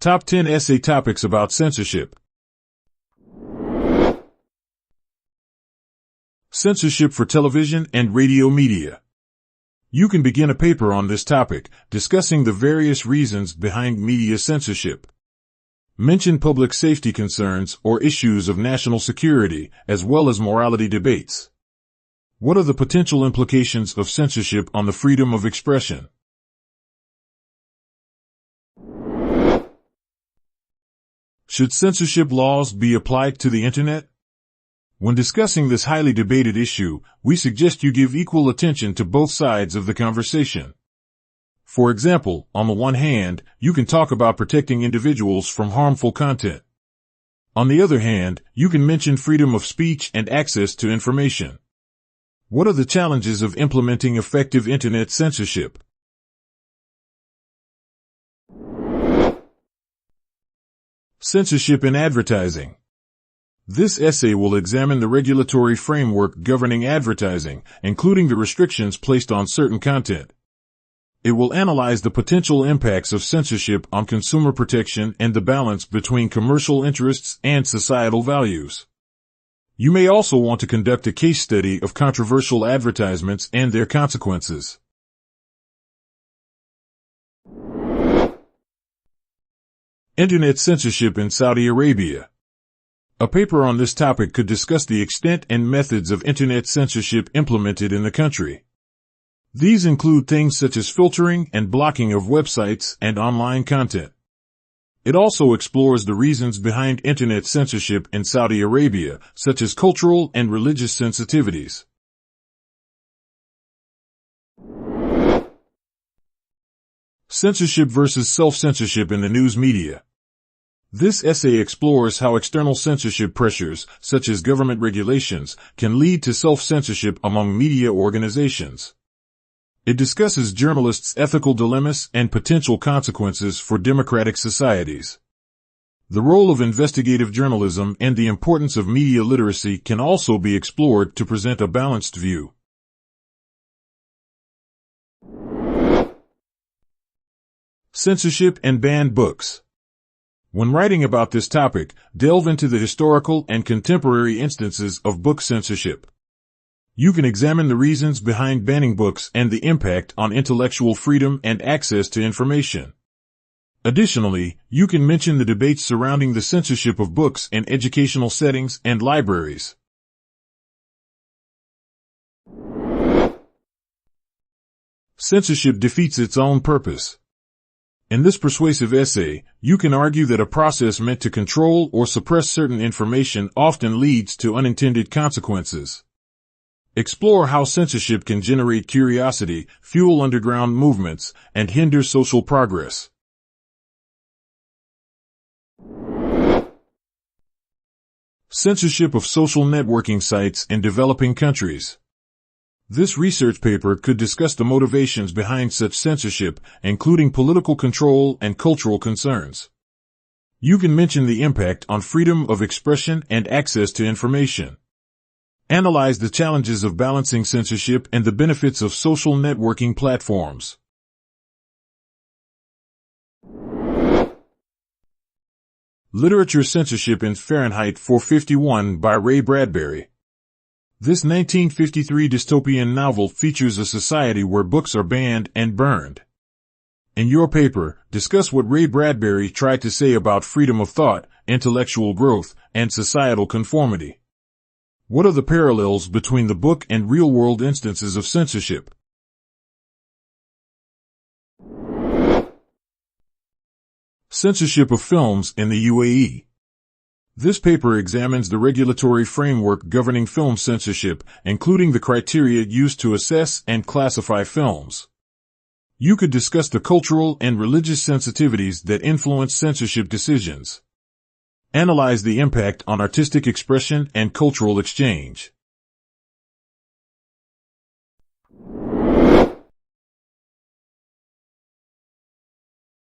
Top 10 Essay Topics About Censorship. Censorship for television and radio media. You can begin a paper on this topic, discussing the various reasons behind media censorship. Mention public safety concerns or issues of national security, as well as morality debates. What are the potential implications of censorship on the freedom of expression? Should censorship laws be applied to the Internet? When discussing this highly debated issue, we suggest you give equal attention to both sides of the conversation. For example, on the one hand, you can talk about protecting individuals from harmful content. On the other hand, you can mention freedom of speech and access to information. What are the challenges of implementing effective Internet censorship? Censorship in advertising. This essay will examine the regulatory framework governing advertising, including the restrictions placed on certain content. It will analyze the potential impacts of censorship on consumer protection and the balance between commercial interests and societal values. You may also want to conduct a case study of controversial advertisements and their consequences. Internet censorship in Saudi Arabia. A paper on this topic could discuss the extent and methods of Internet censorship implemented in the country. These include things such as filtering and blocking of websites and online content. It also explores the reasons behind Internet censorship in Saudi Arabia, such as cultural and religious sensitivities. Censorship versus self-censorship in the news media. This essay explores how external censorship pressures, such as government regulations, can lead to self-censorship among media organizations. It discusses journalists' ethical dilemmas and potential consequences for democratic societies. The role of investigative journalism and the importance of media literacy can also be explored to present a balanced view. Censorship and banned books. When writing about this topic, delve into the historical and contemporary instances of book censorship. You can examine the reasons behind banning books and the impact on intellectual freedom and access to information. Additionally, you can mention the debates surrounding the censorship of books in educational settings and libraries. Censorship defeats its own purpose. In this persuasive essay, you can argue that a process meant to control or suppress certain information often leads to unintended consequences. Explore how censorship can generate curiosity, fuel underground movements, and hinder social progress. Censorship of social networking sites in developing countries. This research paper could discuss the motivations behind such censorship, including political control and cultural concerns. You can mention the impact on freedom of expression and access to information. Analyze the challenges of balancing censorship and the benefits of social networking platforms. Literature censorship in Fahrenheit 451 by Ray Bradbury. This 1953 dystopian novel features a society where books are banned and burned. In your paper, discuss what Ray Bradbury tried to say about freedom of thought, intellectual growth, and societal conformity. What are the parallels between the book and real-world instances of censorship? Censorship of films in the UAE. This paper examines the regulatory framework governing film censorship, including the criteria used to assess and classify films. You could discuss the cultural and religious sensitivities that influence censorship decisions. Analyze the impact on artistic expression and cultural exchange.